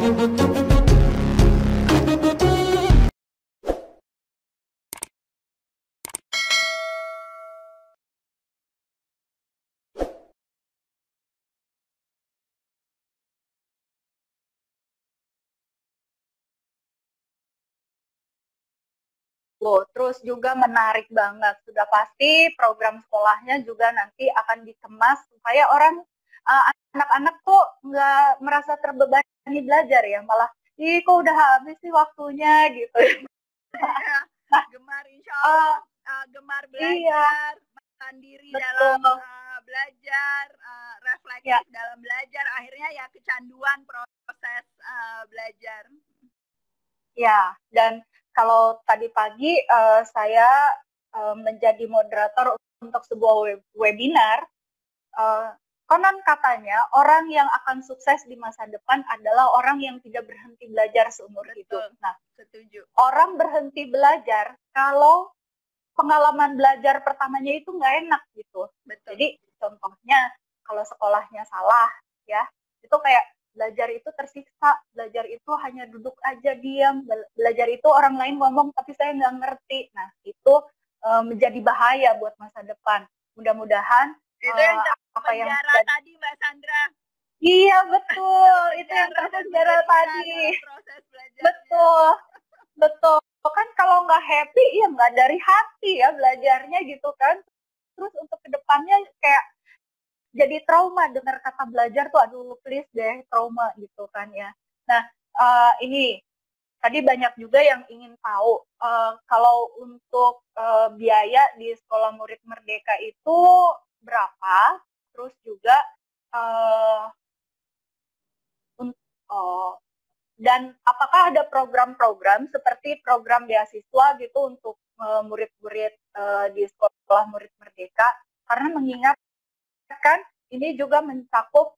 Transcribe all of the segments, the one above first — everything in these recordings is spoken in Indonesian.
Terus juga menarik banget. Sudah pasti program sekolahnya juga nanti akan dikemas supaya anak-anak tuh nggak merasa terbebani belajar ya, malah ih kok udah habis sih waktunya gitu. Iya, Nah, gemar insya Allah, gemar iya, belajar, mandiri dalam betul. belajar, Ya, reflektif dalam belajar, akhirnya ya kecanduan proses belajar. ya. Dan kalau tadi pagi saya menjadi moderator untuk sebuah webinar. Uh, Konon katanya orang yang akan sukses di masa depan adalah orang yang tidak berhenti belajar seumur hidup. Betul, Nah, setuju. orang berhenti belajar kalau pengalaman belajar pertamanya itu nggak enak gitu. Betul. Jadi contohnya kalau sekolahnya salah ya, itu kayak belajar itu tersiksa, belajar itu hanya duduk aja diam, belajar itu orang lain ngomong tapi saya nggak ngerti. Nah, itu menjadi bahaya buat masa depan. Mudah-mudahan itu yang terpenjara tadi Mbak Sandra. Iya betul, itu yang terpenjara tadi. Proses belajarnya. Betul, betul. Kan kalau nggak happy, ya nggak dari hati ya belajarnya gitu kan. Terus untuk kedepannya kayak jadi trauma dengar kata belajar tuh, aduh please deh trauma gitu kan ya. Nah ini tadi banyak juga yang ingin tahu kalau untuk biaya di Sekolah Murid Merdeka itu berapa, terus juga dan apakah ada program-program seperti program beasiswa gitu untuk murid-murid di Sekolah Murid Merdeka, karena mengingat kan ini juga mencakup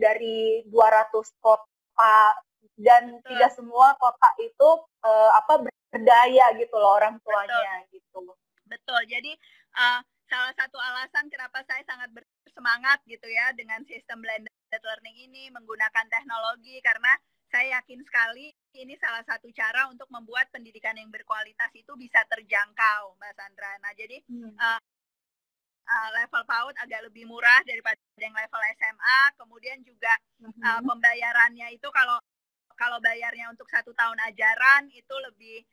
dari 200 kota dan tidak semua kota itu berdaya gitu loh orang tuanya. Betul. Gitu. Betul. Jadi salah satu alasan kenapa saya sangat bersemangat gitu ya dengan sistem blended learning ini menggunakan teknologi, karena saya yakin sekali ini salah satu cara untuk membuat pendidikan yang berkualitas itu bisa terjangkau, Mbak Sandra. Nah, jadi level PAUD agak lebih murah daripada yang level SMA. Kemudian juga pembayarannya itu kalau bayarnya untuk 1 tahun ajaran itu lebih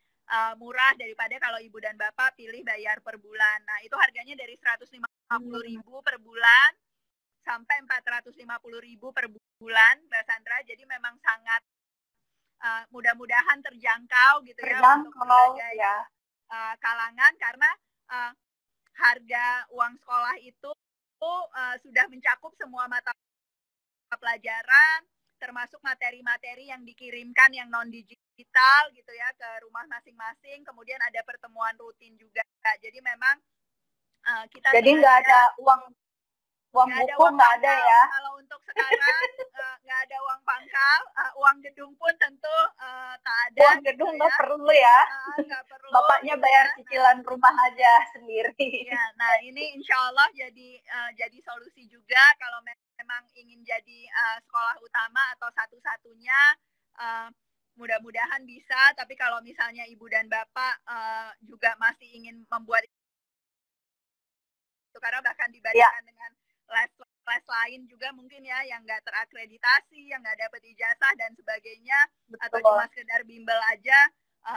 murah daripada kalau ibu dan bapak pilih bayar per bulan. Nah, itu harganya dari 150.000 per bulan sampai 450.000 per bulan, Mbak Sandra. Jadi memang sangat mudah-mudahan terjangkau gitu ya untuk berbagai kalangan, karena harga uang sekolah itu sudah mencakup semua mata pelajaran, termasuk materi-materi yang dikirimkan yang non-digital gitu ya ke rumah masing-masing. Kemudian ada pertemuan rutin juga. Jadi memang kita jadi nggak ada uang buku, nggak ada ya. Kalau untuk sekarang nggak ada uang pangkal, uang gedung pun tentu tak ada. Uang gedung nggak perlu ya. Nggak perlu. Bapaknya bayar cicilan rumah aja sendiri. Ya, nah ini insya Allah jadi solusi juga kalau memang ingin jadi sekolah utama atau satu-satunya. Mudah-mudahan bisa. Tapi kalau misalnya ibu dan bapak juga masih ingin membuat itu, karena bahkan dibandingkan dengan les lain juga mungkin ya yang nggak terakreditasi, yang nggak dapat ijazah dan sebagainya, atau cuma sekedar bimbel aja,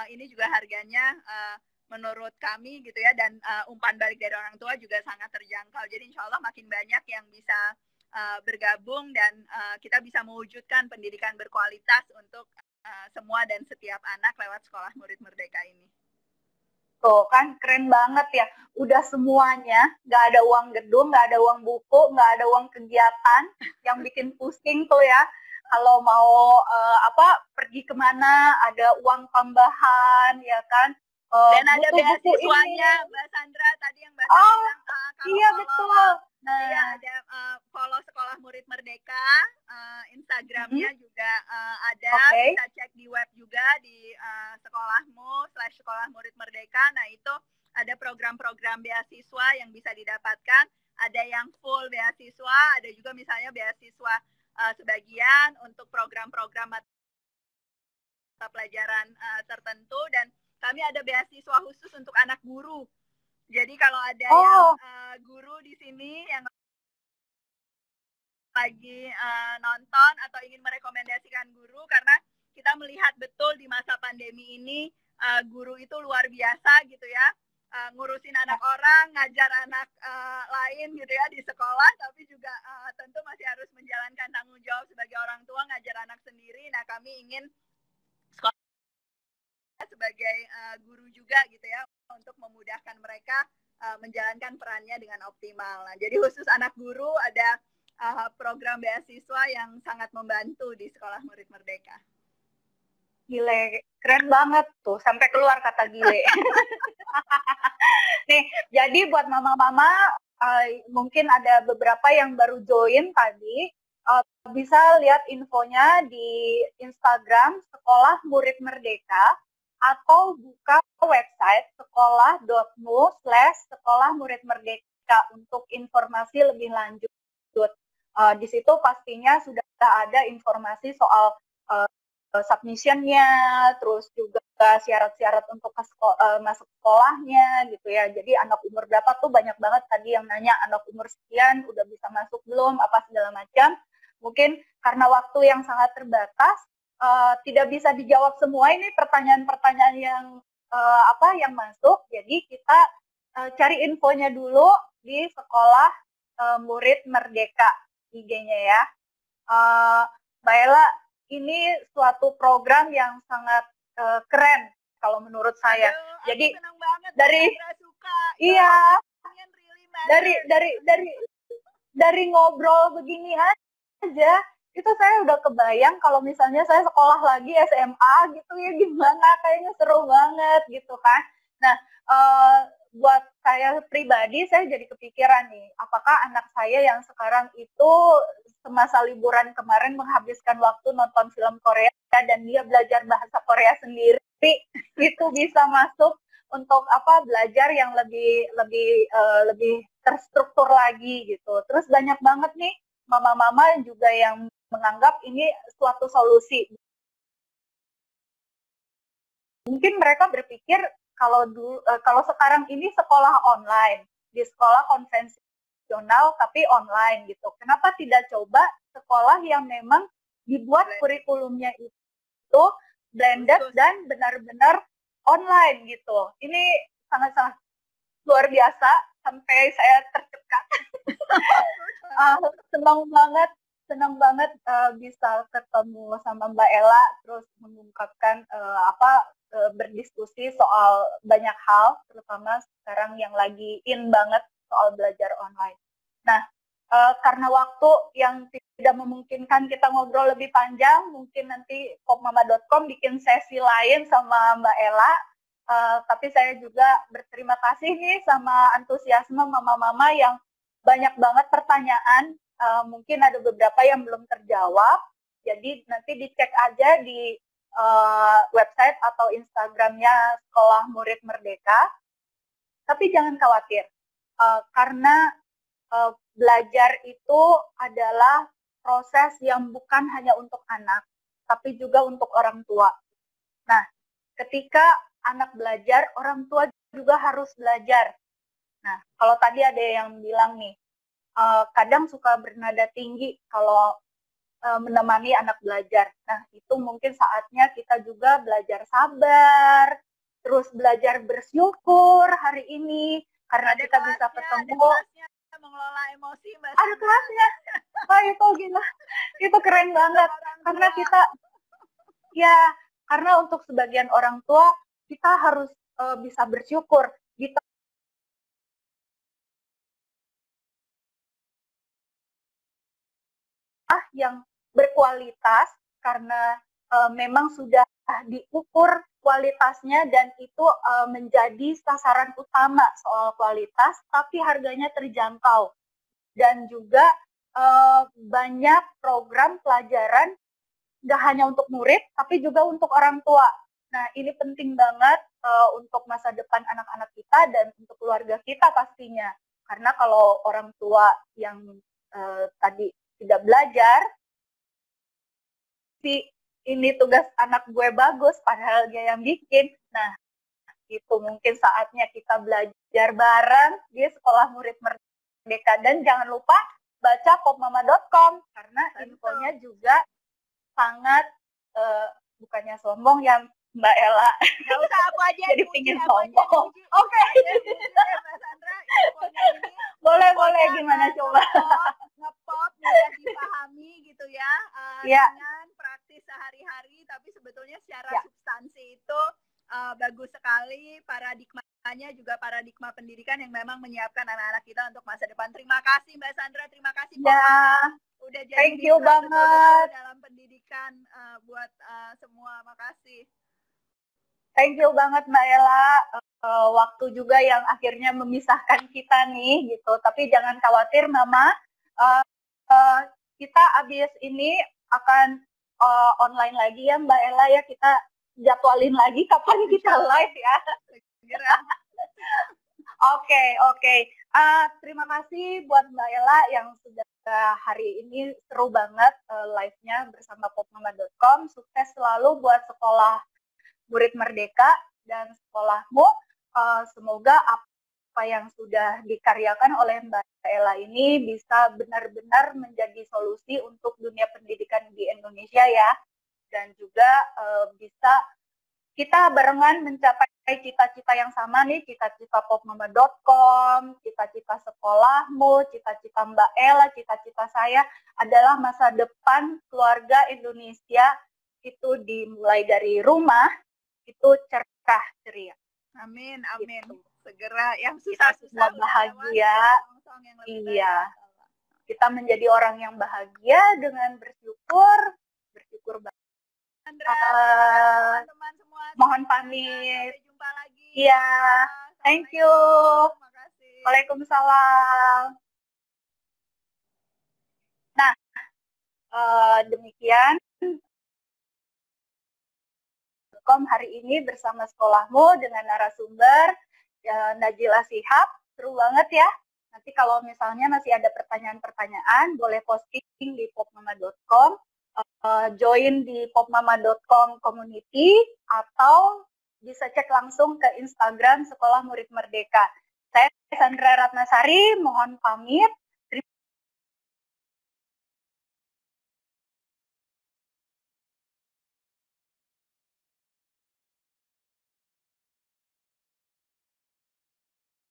ini juga harganya menurut kami gitu ya, dan umpan balik dari orang tua juga sangat terjangkau. Jadi insya Allah makin banyak yang bisa bergabung dan kita bisa mewujudkan pendidikan berkualitas untuk semua dan setiap anak lewat Sekolah Murid Merdeka ini. Tuh kan keren banget ya, udah semuanya, nggak ada uang gedung, nggak ada uang buku, nggak ada uang kegiatan, yang bikin pusing tuh ya, kalau mau pergi kemana ada uang tambahan ya kan, dan ada beasiswanya Mbak Sandra tadi yang Mbak Sandra bilang, iya betul. Iya, ada follow Sekolah Murid Merdeka, Instagramnya juga ada, bisa cek di web juga di sekolahmu/Sekolah Murid Merdeka. Nah, itu ada program-program beasiswa yang bisa didapatkan, ada yang full beasiswa, ada juga misalnya beasiswa sebagian untuk program-program mata pelajaran tertentu, dan kami ada beasiswa khusus untuk anak guru. Jadi kalau ada yang guru di sini yang lagi nonton atau ingin merekomendasikan guru, karena kita melihat betul di masa pandemi ini guru itu luar biasa gitu ya, ngurusin anak orang, ngajar anak lain gitu ya di sekolah, tapi juga tentu masih harus menjalankan tanggung jawab sebagai orang tua ngajar anak sendiri. Nah, kami ingin sekolah sebagai guru juga gitu ya, untuk memudahkan mereka menjalankan perannya dengan optimal. Nah, jadi khusus anak guru ada program beasiswa yang sangat membantu di Sekolah Murid Merdeka. Gile, keren banget tuh, sampai keluar kata gile. Nih, jadi buat mama-mama, mungkin ada beberapa yang baru join tadi, bisa lihat infonya di Instagram Sekolah Murid Merdeka, atau buka website sekolah.mu/sekolah murid merdeka untuk informasi lebih lanjut. Di situ pastinya sudah ada informasi soal submission-nya, terus juga syarat-syarat untuk masuk sekolahnya gitu ya. Jadi anak umur berapa tuh banyak banget tadi yang nanya, anak umur sekian udah bisa masuk belum, apa segala macam. Mungkin karena waktu yang sangat terbatas, tidak bisa dijawab semua ini pertanyaan-pertanyaan yang masuk. Jadi kita cari infonya dulu di Sekolah Murid Merdeka IG-nya ya. Mbak Ella, ini suatu program yang sangat keren kalau menurut saya. Jadi senang banget dari suka. Iya. Dari ngobrol begini aja, itu saya udah kebayang kalau misalnya saya sekolah lagi SMA gitu ya, gimana, kayaknya seru banget gitu kan. Nah, buat saya pribadi, saya jadi kepikiran nih, apakah anak saya yang sekarang itu semasa liburan kemarin menghabiskan waktu nonton film Korea dan dia belajar bahasa Korea sendiri, itu bisa masuk untuk belajar yang lebih terstruktur lagi gitu. Terus banyak banget nih mama-mama juga yang menganggap ini suatu solusi. Mungkin mereka berpikir kalau sekarang ini sekolah online, di sekolah konvensional tapi online gitu. Kenapa tidak coba sekolah yang memang dibuat kurikulumnya itu blended dan benar-benar online gitu. Ini sangat-sangat luar biasa, sampai saya tercekat. Senang banget bisa ketemu sama Mbak Ella, terus mengungkapkan berdiskusi soal banyak hal, terutama sekarang yang lagi in banget soal belajar online. Nah, karena waktu yang tidak memungkinkan kita ngobrol lebih panjang, mungkin nanti popmama.com bikin sesi lain sama Mbak Ella. Tapi saya juga berterima kasih nih sama antusiasme mama-mama yang banyak banget pertanyaan. Mungkin ada beberapa yang belum terjawab. Jadi nanti dicek aja di website atau Instagramnya Sekolah Murid Merdeka. Tapi jangan khawatir, karena belajar itu adalah proses yang bukan hanya untuk anak, tapi juga untuk orang tua. Nah, ketika anak belajar, orang tua juga harus belajar. Nah, kalau tadi ada yang bilang nih, kadang suka bernada tinggi kalau menemani anak belajar. Nah, itu mungkin saatnya kita juga belajar sabar, terus belajar bersyukur hari ini, karena ada kita kelasnya, bisa ketemu. Ada kelasnya mengelola emosi, Mbak. Ada kelasnya. Itu gila. Itu keren banget. Karena kita, ya, karena untuk sebagian orang tua, kita harus bisa bersyukur. Yang berkualitas, karena memang sudah diukur kualitasnya dan itu menjadi sasaran utama soal kualitas, tapi harganya terjangkau. Dan juga banyak program pelajaran nggak hanya untuk murid, tapi juga untuk orang tua. Nah, ini penting banget untuk masa depan anak-anak kita dan untuk keluarga kita pastinya. Karena kalau orang tua yang tadi tidak belajar, ini tugas anak gue bagus, padahal dia yang bikin. Nah, itu mungkin saatnya kita belajar bareng di Sekolah Murid Merdeka. Dan jangan lupa baca popmama.com, karena infonya juga sangat, bukannya sombong ya Mbak Ella. Nggak usah, aku aja jadi pingin sombong. Oke. Mbak Sandra, infonya ini boleh gimana coba? Ngepop mudah dipahami gitu ya, dengan praktis sehari-hari, tapi sebetulnya secara substansi itu bagus sekali. Paradigmanya juga paradigma pendidikan yang memang menyiapkan anak-anak kita untuk masa depan. Terima kasih Mbak Sandra, terima kasih udah jadi thank you banget dalam pendidikan buat semua. Makasih. Thank you banget Mbak Ella. Waktu juga yang akhirnya memisahkan kita nih gitu. Tapi jangan khawatir Mama, kita abis ini akan online lagi ya Mbak Ella ya. Kita jadwalin lagi kapan kita live ya. Oke. Terima kasih buat Mbak Ella yang sudah hari ini seru banget live-nya bersama popmama.com. Sukses selalu buat Sekolah Murid Merdeka dan sekolahmu. Semoga apa yang sudah dikaryakan oleh Mbak Ella ini bisa benar-benar menjadi solusi untuk dunia pendidikan di Indonesia ya. Dan juga bisa kita barengan mencapai cita-cita yang sama nih, cita-cita popmama.com, cita-cita sekolahmu, cita-cita Mbak Ella, cita-cita saya adalah masa depan keluarga Indonesia itu dimulai dari rumah, itu cerkah ceria. Amin. Gitu. Segera yang susah-susah bahagia. Iya. Kita menjadi orang yang bahagia dengan bersyukur banget. Teman-teman semua. Mohon pamit. Sampai jumpa lagi. Iya. Thank you. Waalaikumsalam. Nah, demikian hari ini bersama sekolahmu dengan narasumber Najila Shihab. Seru banget ya. Nanti kalau misalnya masih ada pertanyaan-pertanyaan, boleh posting di popmama.com, join di popmama.com community, atau bisa cek langsung ke Instagram Sekolah Murid Merdeka. Saya Sandra Ratnasari, mohon pamit.